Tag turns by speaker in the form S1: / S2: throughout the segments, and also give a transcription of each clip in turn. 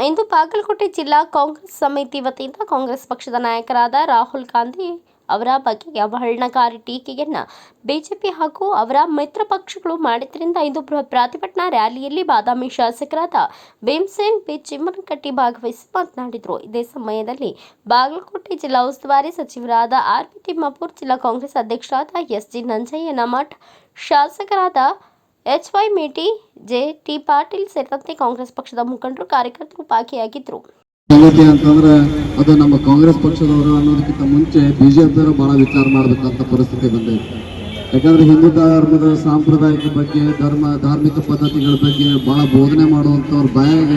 S1: ಇಂದು ಬಾಗಲಕೋಟೆ ಜಿಲ್ಲಾ ಕಾಂಗ್ರೆಸ್ ಸಮಿತಿ ವತಿಯಿಂದ ಕಾಂಗ್ರೆಸ್ ಪಕ್ಷದ ನಾಯಕರಾದ ರಾಹುಲ್ ಗಾಂಧಿ ಅವರ ಬಗ್ಗೆ ಅವಹೇಳನಕಾರಿ ಟೀಕೆಯನ್ನು ಬಿಜೆಪಿ ಹಾಗೂ ಅವರ ಮಿತ್ರ ಪಕ್ಷಗಳು ಮಾಡಿದ್ದರಿಂದ ಇಂದು ಪ್ರತಿಭಟನಾ ರ್ಯಾಲಿಯಲ್ಲಿ ಬಾದಾಮಿ ಶಾಸಕರಾದ ಭೀಮಸೇನ್ ಬಿ ಚಿಮ್ಮನಕಟ್ಟಿ ಭಾಗವಹಿಸಿ ಮಾತನಾಡಿದರು. ಇದೇ ಸಮಯದಲ್ಲಿ ಬಾಗಲಕೋಟೆ ಜಿಲ್ಲಾ ಉಸ್ತುವಾರಿ ಸಚಿವರಾದ ಆರ್.ಬಿ. ತಿಮ್ಮಾಪುರ್, ಜಿಲ್ಲಾ ಕಾಂಗ್ರೆಸ್ ಅಧ್ಯಕ್ಷರಾದ ಎಸ್.ಜಿ. ನಂಜಯ್ಯನಮಠ್, ಶಾಸಕರಾದ ಎಚ್.ವೈ. ಮೇಟಿ, ಜೆ.ಟಿ. ಪಾಟೀಲ್ ಸೇರಿದಂತೆ ಕಾಂಗ್ರೆಸ್ ಪಕ್ಷದ ಮುಖಂಡರು, ಕಾರ್ಯಕರ್ತರು ಭಾಗಿಯಾಗಿದ್ದರು.
S2: ಸಂಗತಿ ಅಂತಂದ್ರೆ ಅದು ನಮ್ಮ ಕಾಂಗ್ರೆಸ್ ಪಕ್ಷದವರು ಅನ್ನೋದಕ್ಕಿಂತ ಮುಂಚೆ ಬಿಜೆಪಿಯವರು ಬಹಳ ವಿಚಾರ ಮಾಡಬೇಕಂತ ಪರಿಸ್ಥಿತಿ ಬಂದೈತೆ. ಯಾಕಂದ್ರೆ ಹಿಂದೂ ಧರ್ಮದ ಸಾಂಪ್ರದಾಯಿಕ ಬಗ್ಗೆ, ಧಾರ್ಮಿಕ ಪದ್ಧತಿಗಳ ಬಗ್ಗೆ ಬಹಳ ಬೋಧನೆ ಮಾಡುವಂಥವ್ರ ಬಾಯಾಗ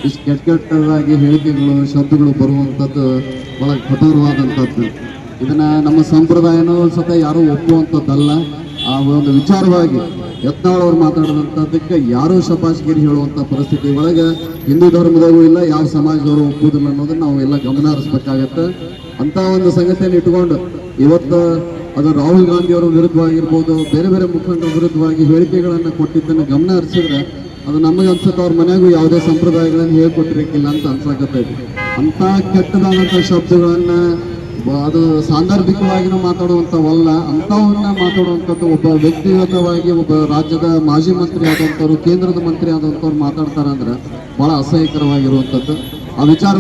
S2: ಇಷ್ಟು ಕೆಟ್ಟದಾಗಿ ಹೇಳಿಕೆಗಳು, ಶಬ್ದಗಳು ಬರುವಂಥದ್ದು ಬಹಳ ಕಠೋರವಾದಂಥದ್ದು. ಇದನ್ನ ನಮ್ಮ ಸಂಪ್ರದಾಯನೂ ಸತ ಯಾರೂ ಒಪ್ಪುವಂಥದ್ದಲ್ಲ. ಆ ಒಂದು ವಿಚಾರವಾಗಿ ಯತ್ನಾಳ್ ಅವರು ಮಾತಾಡಿದಂಥದ್ದಕ್ಕೆ ಯಾರೂ ಶಪಾಸ್ಗಿರಿ ಹೇಳುವಂಥ ಪರಿಸ್ಥಿತಿ ಒಳಗೆ ಹಿಂದೂ ಧರ್ಮದವರು ಇಲ್ಲ, ಯಾವ ಸಮಾಜದವರು ಒಪ್ಪುವುದಿಲ್ಲ ಅನ್ನೋದನ್ನ ನಾವು ಎಲ್ಲ ಗಮನ ಹರಿಸ್ಬೇಕಾಗತ್ತೆ. ಅಂತ ಒಂದು ಸಂಗತಿಯನ್ನು ಇಟ್ಕೊಂಡು ಇವತ್ತು ಅದು ರಾಹುಲ್ ಗಾಂಧಿ ಅವರ ವಿರುದ್ಧವಾಗಿರ್ಬೋದು, ಬೇರೆ ಬೇರೆ ಮುಖಂಡರ ವಿರುದ್ಧವಾಗಿ ಹೇಳಿಕೆಗಳನ್ನು ಕೊಟ್ಟಿದ್ದನ್ನು ಗಮನ ಹರಿಸಿದ್ರೆ ಅದು ನಮಗೆ ಅನ್ಸುತ್ತೆ ಅವ್ರ ಮನೆಗೂ ಯಾವುದೇ ಸಂಪ್ರದಾಯಗಳನ್ನು ಹೇಳ್ಕೊಟ್ಟಿರಕ್ಕಿಲ್ಲ ಅಂತ ಅನ್ಸಾಕತ್ತೈತಿ. ಅಂಥ ಕೆಟ್ಟದಾದಂಥ ಶಬ್ದಗಳನ್ನು ಅದು ಸಾಂದರ್ಭಿಕವಾಗಿ ಮಾತಾಡುವಂಥವಲ್ಲ, ಅಂಥವನ್ನ ಮಾತಾಡುವಂಥದ್ದು ಒಬ್ಬ ವ್ಯಕ್ತಿಗತವಾಗಿ ಒಬ್ಬ ರಾಜ್ಯದ ಮಾಜಿ ಮಂತ್ರಿ ಆದಂಥವ್ರು, ಕೇಂದ್ರದ ಮಂತ್ರಿ ಆದಂಥವ್ರು ಮಾತಾಡ್ತಾರೆ ಅಂದ್ರೆ ಬಹಳ ಅಸಹ್ಯಕರವಾಗಿರುವಂಥದ್ದು. ಆ ವಿಚಾರ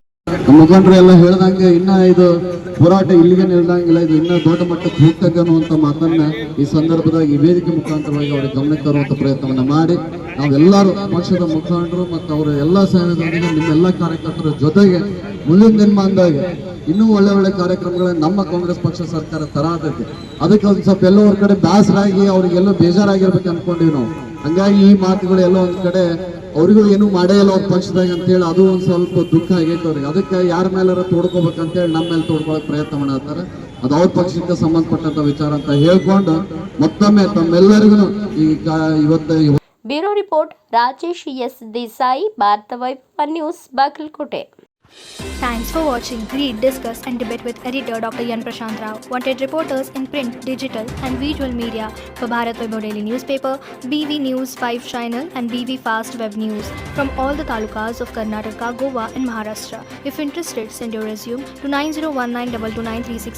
S2: ಮುಖಂಡರು ಎಲ್ಲ ಹೇಳ್ದಂಗೆ ಇನ್ನ ಇದು ಹೋರಾಟ ಇಲ್ಲಿಗೆ ನಿಲ್ದಂಗಿಲ್ಲ, ಇದು ಇನ್ನೂ ದೊಡ್ಡ ಮಟ್ಟಕ್ಕೆ ಹೋಗ್ತದೆ ಅನ್ನುವಂಥ ಮಾತನ್ನ ಈ ಸಂದರ್ಭದಾಗ ಈ ವೇದಿಕೆ ಮುಖಾಂತರವಾಗಿ ಅವರಿಗೆ ಗಮನಕ್ಕೆ ತರುವಂಥ ಪ್ರಯತ್ನವನ್ನ ಮಾಡಿ ನಾವೆಲ್ಲರೂ ಪಕ್ಷದ ಮುಖಂಡರು ಮತ್ತು ಅವರ ಎಲ್ಲ ಸಹಯೋಗದೊಂದಿಗೆ ನಿಮ್ಮೆಲ್ಲ ಕಾರ್ಯಕರ್ತರ ಜೊತೆಗೆ ಮುಂದಿನ ದಿನಮಾನದಾಗ ಇನ್ನೂ ಒಳ್ಳೆ ಒಳ್ಳೆ ಕಾರ್ಯಕ್ರಮಗಳನ್ನ ನಮ್ಮ ಕಾಂಗ್ರೆಸ್ ಪಕ್ಷ ಸರ್ಕಾರ ತರಾತೈತಿ. ಅದಕ್ಕೆ ಒಂದು ಸ್ವಲ್ಪ ಎಲ್ಲೋ ಒಂದ್ ಕಡೆ ಬೇಸರಾಗಿ ಅವ್ರಿಗೆಲ್ಲೋ ಬೇಜಾರಾಗಿರ್ಬೇಕು ಅನ್ಕೊಂಡಿವಿ ನಾವು. ಹಂಗಾಗಿ ಈ ಮಾತುಗಳು ಎಲ್ಲೋ ಒಂದ್ ಕಡೆ ಅವ್ರಿಗೂ ಏನು ಮಾಡೇ ಇಲ್ಲ ಅವ್ರ ಪಕ್ಷದಾಗ ಅಂತೇಳಿ ಅದು ಒಂದ್ ಸ್ವಲ್ಪ ದುಃಖ ಆಗೈತೆ ಅವ್ರಿಗೆ. ಅದಕ್ಕೆ ಯಾರ ಮೇಲಾರ ತೋಡ್ಕೋಬೇಕಂತೇಳಿ ನಮ್ಮ ಮೇಲೆ ತೋಡ್ಕೊಳ್ಳೋಕೆ ಪ್ರಯತ್ನ ಮಾಡತ್ತಾರೆ. ಅದು ಅವ್ರ ಪಕ್ಷಕ್ಕೆ ಸಂಬಂಧಪಟ್ಟಂತ ವಿಚಾರ ಅಂತ ಹೇಳ್ಕೊಂಡು ಮತ್ತೊಮ್ಮೆ ತಮ್ಮೆಲ್ಲರಿಗೂ ಇವತ್ತು
S1: bureau report Rajesh S Desai, Bharat Vaibhav news, Bagalkote.
S3: Thanks for watching. Read, discuss and debate with editor Dr. Yan Prashant Rao. Wanted reporters in print, digital and visual media for Bharat Vaibhav Daily Newspaper, BV News 5 Channel and BV Fast Web News from all the talukas of Karnataka, Goa and Maharashtra. If interested, send your resume to 9019229369.